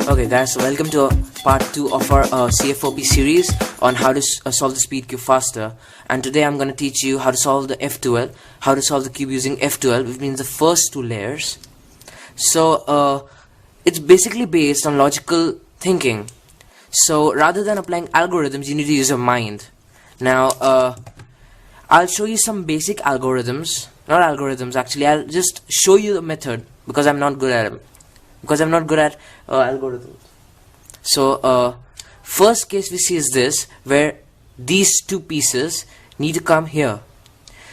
Okay guys, so welcome to part 2 of our CFOP series on how to solve the speed cube faster. And today I'm going to teach you how to solve the F12, how to solve the cube using F12, which means the first two layers. So it's basically based on logical thinking. So rather than applying algorithms, you need to use your mind. Now I'll show you some basic algorithms, not algorithms actually, I'll just show you the method because I'm not good at them. Algorithms. So first case we see is this, where these two pieces need to come here.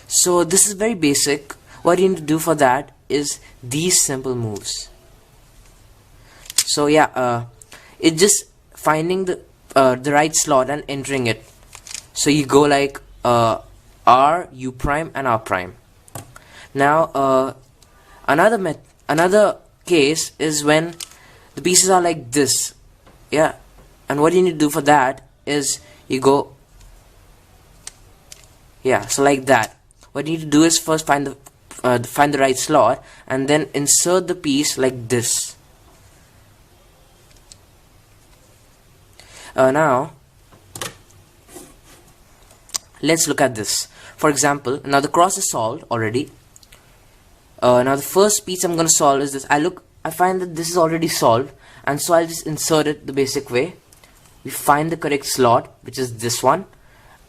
So this is very basic. What you need to do for that is these simple moves. So yeah, it's just finding the right slot and entering it. So you go like R, U prime and R prime. Now another case is when the pieces are like this, yeah, and what you need to do for that is you go, yeah, so like that. What you need to do is first find the right slot and then insert the piece like this. Now let's look at this. For example, now the cross is solved already. Now the first piece I'm going to solve is this. I find that this is already solved, and so I'll just insert it the basic way. We find the correct slot, which is this one,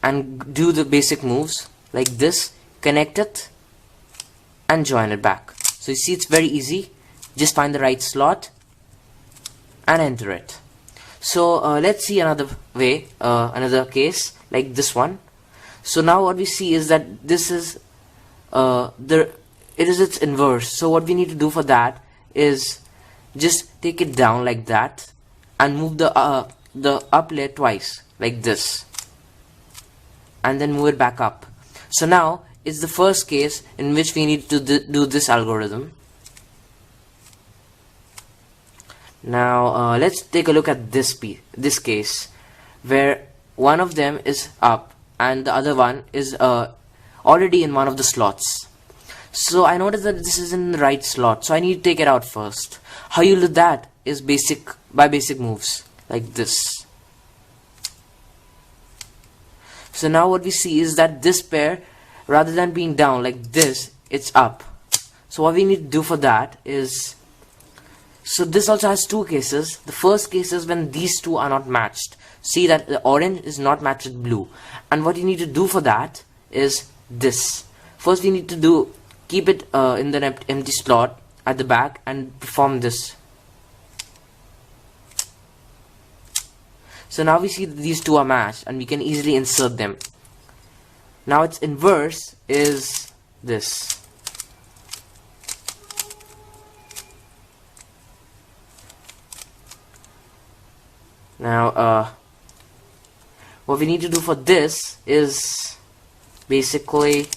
and do the basic moves like this, connect it and join it back. So you see, it's very easy. Just find the right slot and enter it. So let's see another way, another case like this one. So now what we see is that this is it is its inverse. So what we need to do for that is just take it down like that and move the up layer twice like this, and then move it back up. So now it's the first case in which we need to do this algorithm. Now let's take a look at this case where one of them is up and the other one is already in one of the slots. So I noticed that this is in the right slot, so I need to take it out first. How you do that is by basic moves like this. So now what we see is that this pair, rather than being down like this, it's up. So what we need to do for that is, so this also has two cases. The first case is when these two are not matched. See that the orange is not matched with blue, and what you need to do for that is this. First we need to keep it in the empty slot at the back and perform this. So now we see that these two are matched and we can easily insert them. Now its inverse is this. Now what we need to do for this is basically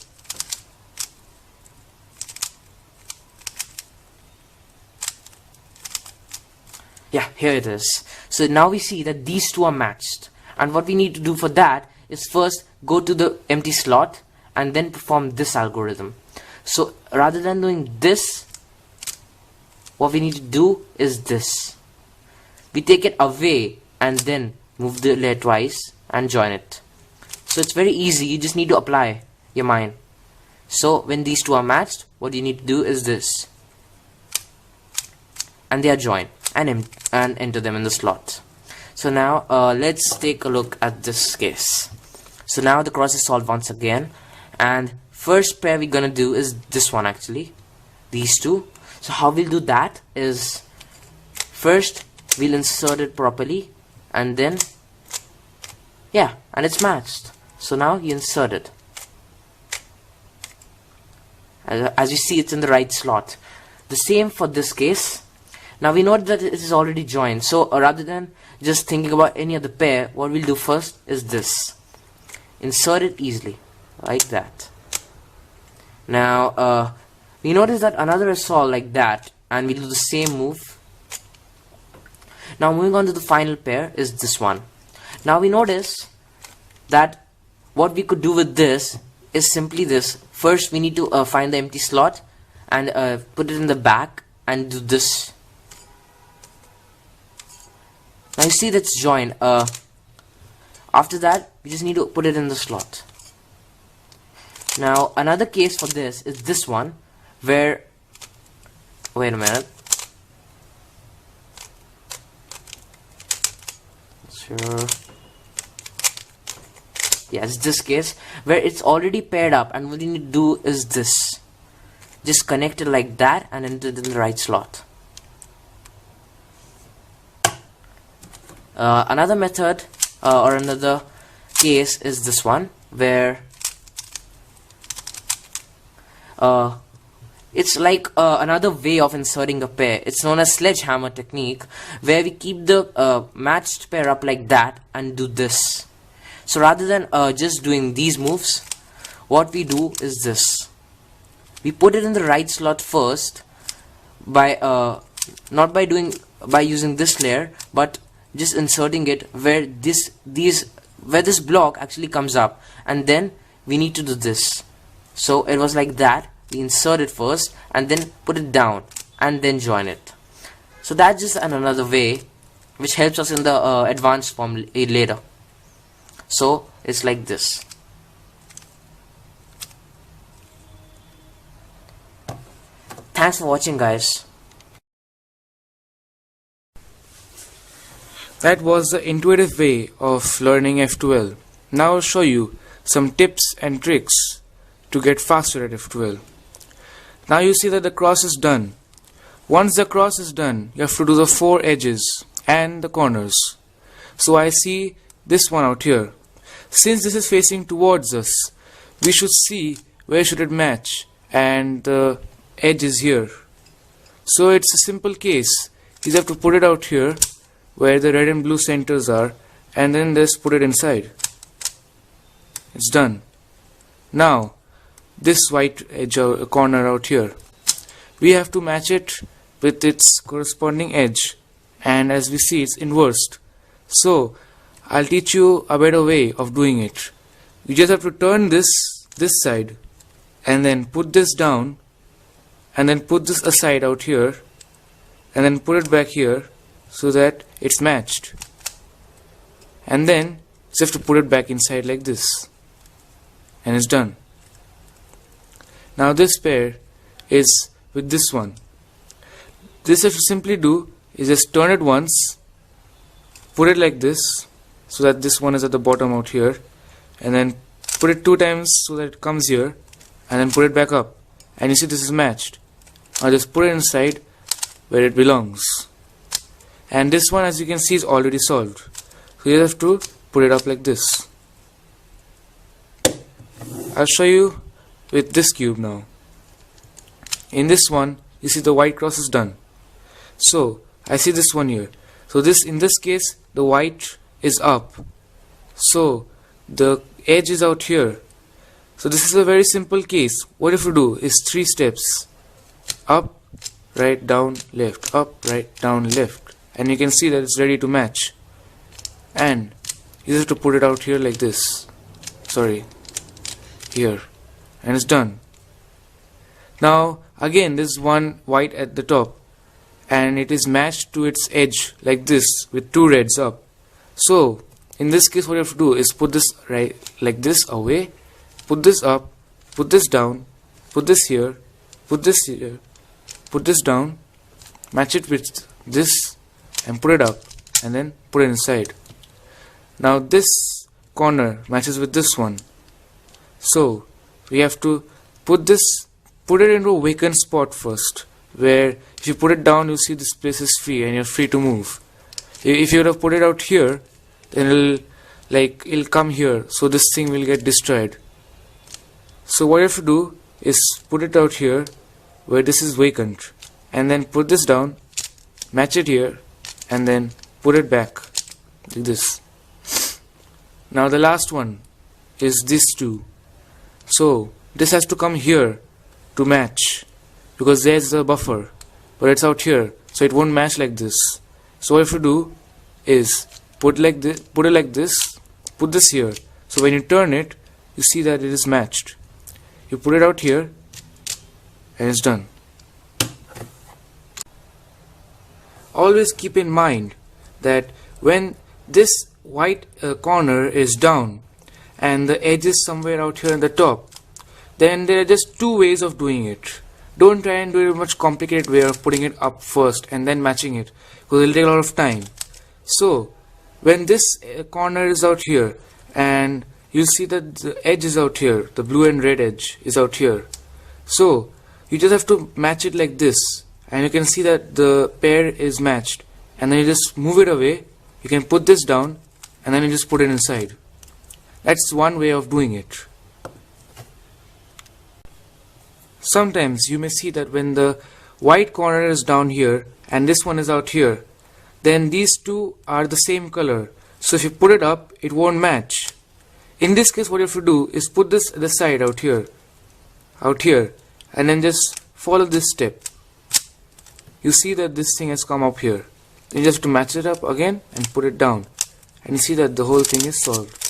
yeah, here it is. So now we see that these two are matched, and what we need to do for that is first go to the empty slot and then perform this algorithm. So rather than doing this, what we need to do is this. We take it away and then move the layer twice and join it. So it's very easy, you just need to apply your mind. So when these two are matched, what you need to do is this, and they are joined, and enter them in the slot. So now let's take a look at this case. So now the cross is solved once again, and first pair we're gonna do is this one actually, these two. So how we'll do that is, first we'll insert it properly and then yeah, and it's matched. So now you insert it. As you see, it's in the right slot. The same for this case. Now we know that it is already joined, so rather than just thinking about any other pair, what we'll do first is this. Insert it easily, like that. Now we notice that another is solved like that, and we'll do the same move. Now moving on to the final pair is this one. Now we notice that what we could do with this is simply this. First we need to find the empty slot and put it in the back and do this. Now you see that's joined. After that, we just need to put it in the slot. Now another case for this is this one, where, wait a minute, sure, yeah, it's this case where it's already paired up, and what you need to do is this, just connect it like that and enter it in the right slot. Another method or another case is this one, where it's like another way of inserting a pair. It's known as sledgehammer technique, where we keep the matched pair up like that and do this. So rather than just doing these moves, what we do is this. We put it in the right slot first by not by using this layer, but just inserting it where this block actually comes up, and then we need to do this. So it was like that. We insert it first and then put it down and then join it. So that's just another way which helps us in the advanced form later. So it's like this. Thanks for watching, guys. That was the intuitive way of learning F12. Now I'll show you some tips and tricks to get faster at F12. Now you see that the cross is done. Once the cross is done, you have to do the 4 edges and the corners. So I see this one out here. Since this is facing towards us, we should see where should it match, and the edge is here. So it's a simple case. You have to put it out here where the red and blue centers are, and then just put it inside. It's done. Now this white edge corner out here, we have to match it with its corresponding edge, and as we see, it's inversed. So I'll teach you a better way of doing it. You just have to turn this side and then put this down, and then put this aside out here, and then put it back here so that it's matched, and then just have to put it back inside like this, and it's done. Now this pair is with this one. This you have to simply do is just turn it once, put it like this so that this one is at the bottom out here, and then put it 2 times so that it comes here, and then put it back up, and you see this is matched. Now just put it inside where it belongs. And this one, as you can see, is already solved. So you have to put it up like this. I'll show you with this cube now. In this one, you see the white cross is done. So I see this one here. So in this case, the white is up. So the edge is out here. So this is a very simple case. What you have to do is 3 steps. Up, right, down, left. Up, right, down, left. And you can see that it's ready to match. And you just have to put it out here like this. Sorry, here. And it's done. Now again, there's one white at the top, and it is matched to its edge like this with 2 reds up. So in this case, what you have to do is put this right like this away, put this up, put this down, put this here, put this here, put this down, match it with this, and put it up, and then put it inside. Now this corner matches with this one. So we have to put it into a vacant spot first, where if you put it down, you see this place is free and you're free to move. If you would have put it out here, then it'll come here, so this thing will get destroyed. So what you have to do is put it out here where this is vacant, and then put this down, match it here, and then put it back like this. Now the last one is these 2. So this has to come here to match, because there's a buffer, but it's out here, so it won't match like this. So what you have to do is put it like this, put this here, so when you turn it, you see that it is matched. You put it out here, and it's done. Always keep in mind that when this white corner is down and the edge is somewhere out here on the top, then there are just two ways of doing it. Don't try and do a much complicated way of putting it up first and then matching it, because it will take a lot of time. So when this corner is out here and you see that the edge is out here, the blue and red edge is out here, so you just have to match it like this, and you can see that the pair is matched, and then you just move it away. You can put this down and then you just put it inside. That's one way of doing it. Sometimes you may see that when the white corner is down here and this one is out here, then these two are the same color. So if you put it up, it won't match. In this case, what you have to do is put this at the side out here, and then just follow this step. You see that this thing has come up here. Then you just have to match it up again and put it down. And you see that the whole thing is solved.